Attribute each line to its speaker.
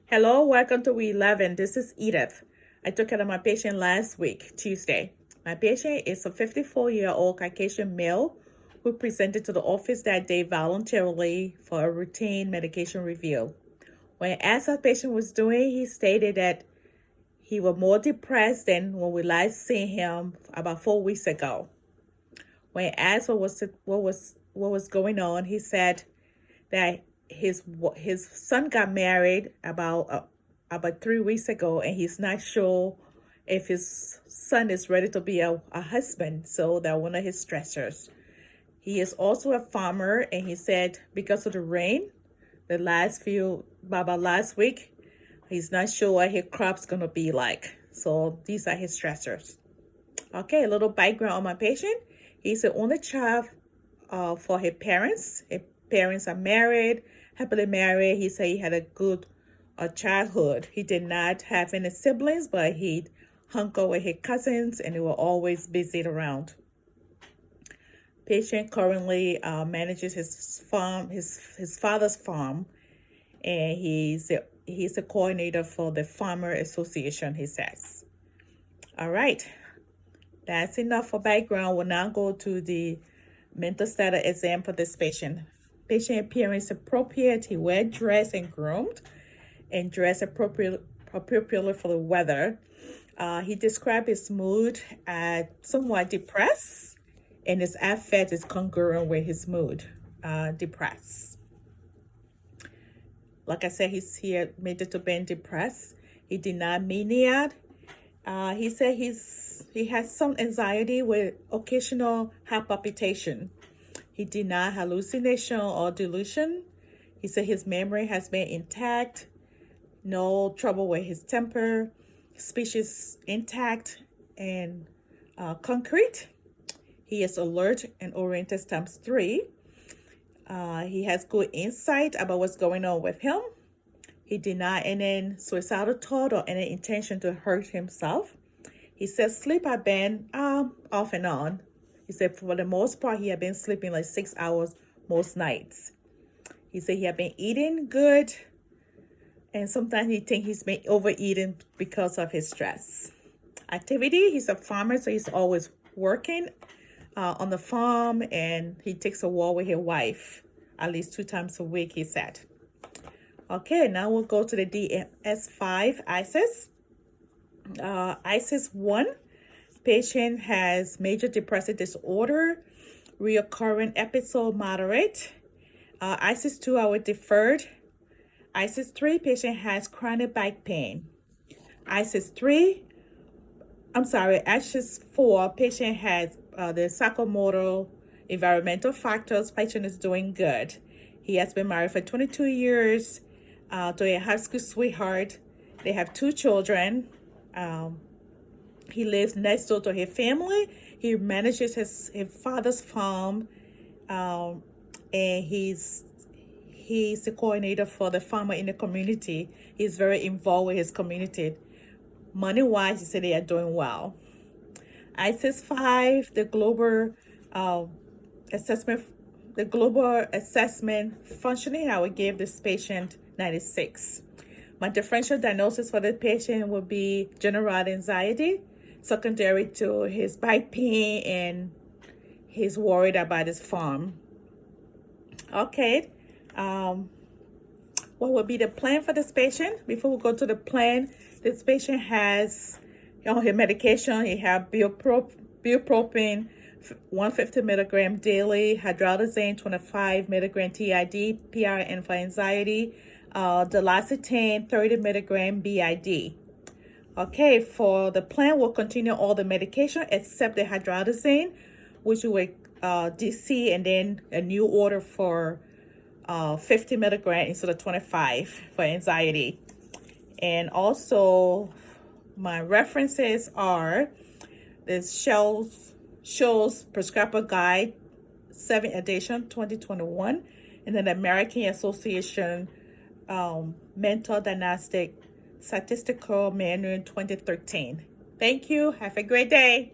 Speaker 1: Hello, welcome to We 11. This is Edith. I took care of my patient last week, Tuesday. My patient is a 54-year-old Caucasian male who presented to the office that day voluntarily for a routine medication review. When asked how the patient was doing, he stated that he was more depressed than when we last seen him about 4 weeks ago. When asked what was going on, he said that his son got married about 3 weeks ago, and he's not sure if his son is ready to be a husband. So that's one of his stressors. He is also a farmer, and he said because of the rain, about last week, he's not sure what his crop's gonna be like. So these are his stressors. Okay, a little background on my patient. He's the only child for his parents. His parents are married, happily married. He said he had a good childhood. He did not have any siblings, but he hung out with his cousins, and they were always busy around. Patient currently manages his farm, his father's farm, and he's a coordinator for the Farmer Association, he says. All right, that's enough for background. We'll now go to the mental status exam for this patient. Patient appearance appropriate. He well dressed and groomed, and dressed appropriately for the weather. He described his mood as somewhat depressed, and his affect is congruent with his mood, depressed. Like I said, he admitted to being depressed. He denied mania. He said he has some anxiety with occasional heart palpitation. He denied hallucination or delusion. He said his memory has been intact, no trouble with his temper, speech is intact and concrete. He is alert and oriented ×3. He has good insight about what's going on with him. He denied any suicidal thought or any intention to hurt himself. He says sleep had been off and on. He said for the most part, he had been sleeping like 6 hours most nights. He said he had been eating good, and sometimes he thinks he's been overeating because of his stress. Activity, he's a farmer, so he's always working on the farm, and he takes a walk with his wife at least 2 times a week, he said. Okay, now we'll go to the DSM-5 ISIS. ISIS 1, patient has major depressive disorder, reoccurring episode moderate. ISIS 2, our deferred. ISIS 3, patient has chronic back pain. ISIS 4, patient has the psychomotor environmental factors. Patient is doing good. He has been married for 22 years to a high school sweetheart. They have 2 children. He lives next door to his family. He manages his father's farm, and he's the coordinator for the farmer in the community. He's very involved with his community. Money-wise, he said they are doing well. ISIS 5, the global assessment functioning, I would give this patient 96. My differential diagnosis for the patient would be general anxiety, secondary to his back pain, and he's worried about his farm. Okay, what would be the plan for this patient? Before we go to the plan, this patient has on his medication. He has bupropion 150 milligram daily, hydralazine 25 milligram TID, PRN for anxiety, dilacetin 30 milligram BID. Okay, for the plan, we'll continue all the medication except the hydralazine, which will DC, and then a new order for 50 milligram instead of 25 for anxiety. And also, my references are this Shows Prescriber Guide 7th edition 2021, and then the American Association Mental Diagnostic Statistical Manual 2013. Thank you. Have a great day.